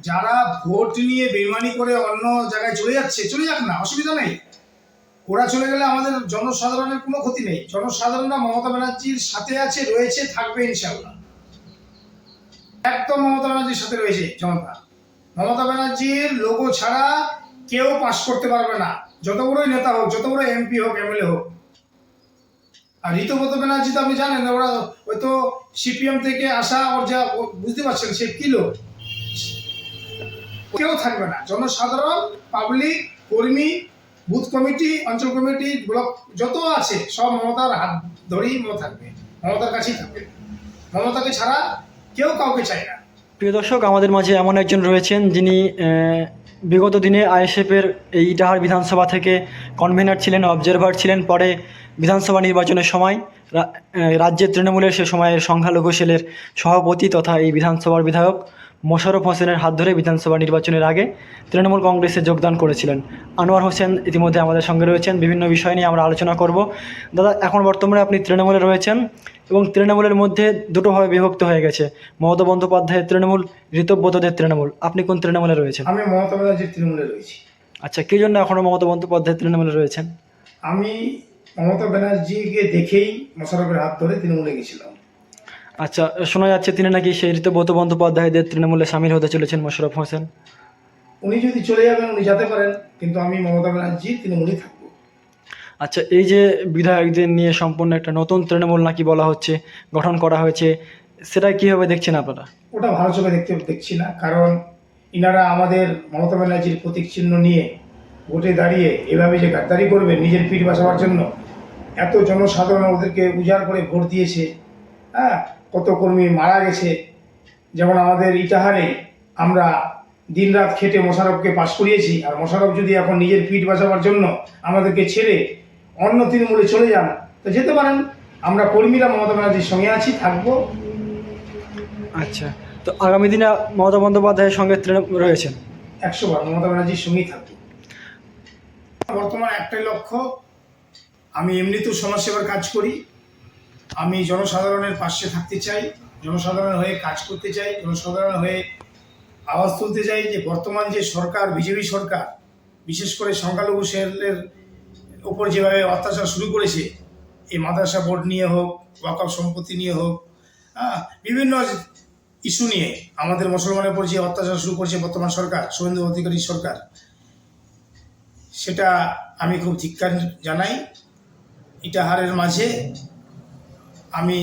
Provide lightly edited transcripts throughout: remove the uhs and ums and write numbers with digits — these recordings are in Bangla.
যারা ভোট নিয়ে বেইমানি করে অন্য জায়গায় চলে যাচ্ছে, চলে যাক না, অসুবিধা নেই। ওরা চলে গেলে আমাদের জনসাধারণের কোনো ক্ষতি নেই। জনসাধারণরা মমতা ব্যানার্জির সাথে আছে, রয়েছে, থাকবে ইনশাল্লাহ। একদম মমতা ব্যানার্জির সাথে রয়েছে জনতা। মমতা ব্যানার্জির লোগো ছাড়া কেউ পাস করতে পারবে না, যত বড়ই নেতা হোক, যত বড় এমপি হোক, এমএলএ হোক। আর ঋতুব্রত ব্যানার্জি তো আপনি জানেন, ওরা হয়তো সিপিএম থেকে আসা, ওর যা বুঝতে পারছেন সে কি লোক, কেউ থাকবে না। জনসাধারণ, পাবলিক, কর্মী, বুথ কমিটি, অঞ্চল কমিটি, ব্লক যত আছে সব মমতার হাত ধরেই থাকবে, মমতার কাছেই থাকবে। মমতাকে ছাড়া কেউ কাউকে চায় না। প্রিয় দর্শক, আমাদের মাঝে এমন একজন রয়েছেন যিনি বিগত দিনে আইএসএফের এই ইটাহার বিধানসভা থেকে কনভেনার ছিলেন, অবজারভার ছিলেন। পরে বিধানসভা নির্বাচনের সময় রাজ্যের তৃণমূলের সে সময়ের সংখ্যালঘু সেলের সভাপতি তথা এই বিধানসভার বিধায়ক মোশাররফ হোসেনের হাত ধরে বিধানসভা নির্বাচনের আগে তৃণমূল কংগ্রেসে যোগদান করেছিলেন। আনোয়ার হোসেন ইতিমধ্যে আমাদের সঙ্গে রয়েছেন, বিভিন্ন বিষয় নিয়ে আমরা আলোচনা করব। দাদা, এখন বর্তমানে আপনি তৃণমূলে রয়েছেন এবং তৃণমূলের মধ্যে দুটোভাবে বিভক্ত হয়ে গেছে, মমতা বন্দ্যোপাধ্যায়ের তৃণমূল, ঋতব্রতদের তৃণমূল। আপনি কোন তৃণমূলে রয়েছেন? আমি মমতা ব্যানার্জির তৃণমূলে রয়েছি। আচ্ছা, কী জন্য এখনও মমতা বন্দ্যোপাধ্যায়ের তৃণমূলে রয়েছেন? আমি মমতা ব্যানার্জিকে দেখেই মোশাররফের হাত ধরে তৃণমূলে গেছিলাম। আচ্ছা, শোনা যাচ্ছে তিনি নাকি সেই ঋতব্রত বন্দ্যোপাধ্যায়দের তৃণমূলে সামিল হতে চলেছেন মোশাররফ হোসেন। উনি যদি চলে যাবেন উনি যেতে পারেন, কিন্তু আমি মমতা ব্যানার্জি তৃণমূলেই থাকবো। আচ্ছা, এই যে বিধায়কদের নিয়ে সম্পূর্ণ একটা নতুন তৃণমূল নাকি বলা হচ্ছে গঠন করা হয়েছে, সেটা কীভাবে দেখছেন আপনারা? ওটা ভালো চোখে দেখছি না, কারণ ইনারা আমাদের মমতা ব্যানার্জির প্রতীক চিহ্ন নিয়ে ভোটে দাঁড়িয়ে এভাবে যে গাদ্দারি করবে নিজের পিঠ বাঁচাবার জন্য, এত জনসাধারণ ওদেরকে উজাড় করে ভোট দিয়েছে। হ্যাঁ, কত কর্মী মারা গেছে। যেমন আমাদের ইটাহারে আমরা দিনরাত খেটে মোশাররফকে পাশ করিয়েছি, আর মোশাররফ যদি এখন নিজের পিঠ বাঁচাবার জন্য আমাদেরকে ছেড়ে অন্য তৃণমূলে চলে যান তো যেতে পারেন। আমরা কর্মীরা মমতা ব্যানার্জির সঙ্গে আছি, থাকবো। আচ্ছা, তো আগামী দিনে মমতা বন্দ্যোপাধ্যায়ের সঙ্গে তৃণমূল রয়েছেন? 100বার মমতা ব্যানার্জির সঙ্গেই থাকবো। বর্তমান একটাই লক্ষ্য, আমি এমনিতেও সমাজসেবার কাজ করি, আমি জনসাধারণের পাশে থাকতে চাই, জনসাধারণের হয়ে কাজ করতে চাই, জনসাধারণের হয়ে আওয়াজ তুলতে চাই যে বর্তমান যে সরকার, বিজেপি সরকার, বিশেষ করে সংখ্যালঘু সেলের উপর যেভাবে অত্যাচার শুরু করেছে, এই মাদ্রাসা বোর্ড নিয়ে হোক, ওয়াকফ সম্পত্তি নিয়ে হোক, বিভিন্ন ইস্যু নিয়ে আমাদের মুসলমানের উপর যে অত্যাচার শুরু করেছে বর্তমান সরকার, শুভেন্দু অধিকারী সরকার, সেটা আমি খুব ধিক্কার জানাই। ইটাহারের মাঝে আমি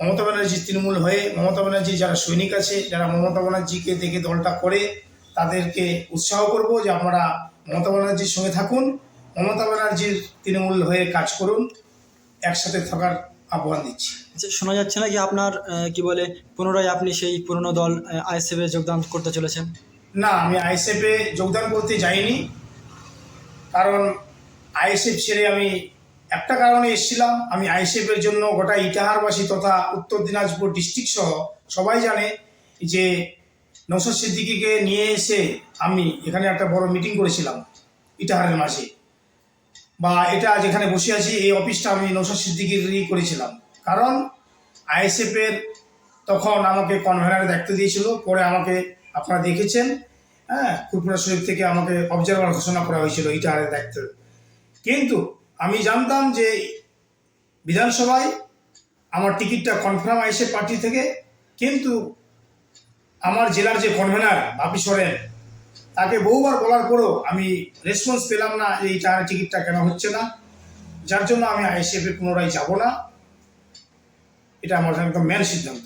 মমতা ব্যানার্জির তৃণমূল হয়ে, মমতা ব্যানার্জির যারা সৈনিক আছে, যারা মমতা ব্যানার্জিকে দেখে দলটা করে, তাদেরকে উৎসাহ করব যে আপনারা মমতা ব্যানার্জির সঙ্গে থাকুন, মমতা ব্যানার্জির তৃণমূল হয়ে কাজ করুন, একসাথে থাকার আহ্বান দিচ্ছি। আচ্ছা, শোনা যাচ্ছে নাকি আপনার কি বলে পুনরায় আপনি সেই পুরনো দল আইএসএফে যোগদান করতে চলেছেন? না, আমি আইএসএফে যোগদান করতে যাইনি, কারণ আইএসএফ ছেড়ে আমি একটা কারণে এসেছিলাম। আমি আইএসএফের জন্য গোটা ইটাহারবাসী তথা উত্তর দিনাজপুর ডিস্ট্রিক্ট সহ সবাই জানে যে নওশাদ সিদ্দিকীকে নিয়ে এসে আমি এখানে একটা বড় মিটিং করেছিলাম ইটাহারের মাঝে, বা এটা যেখানে বসে আছি এই অফিসটা আমি নওশাদ সিদ্দিকীরই করেছিলাম। কারণ আইএসএফের তখন আমাকে কনভেনারের দায়িত্ব দিয়েছিল, পরে আমাকে আপনারা দেখেছেন, হ্যাঁ, ফুরফুরা শরীফ থেকে আমাকে অবজারভার ঘোষণা করা হয়েছিল ইটাহারের দায়িত্ব। কিন্তু আমি জানতাম যে বিধানসভায় আমার টিকিটটা কনফার্ম আইএসএফ পার্টি থেকে, কিন্তু আমার জেলার যে কনভেনার বাপি সোরেন, তাকে বহুবার বলার পরেও আমি রেসপন্স পেলাম না যে এই টিকিটটা কেন হচ্ছে না, যার জন্য আমি আইএসএফে পুনরায় যাব না। এটা আমার একদম মেন সিদ্ধান্ত।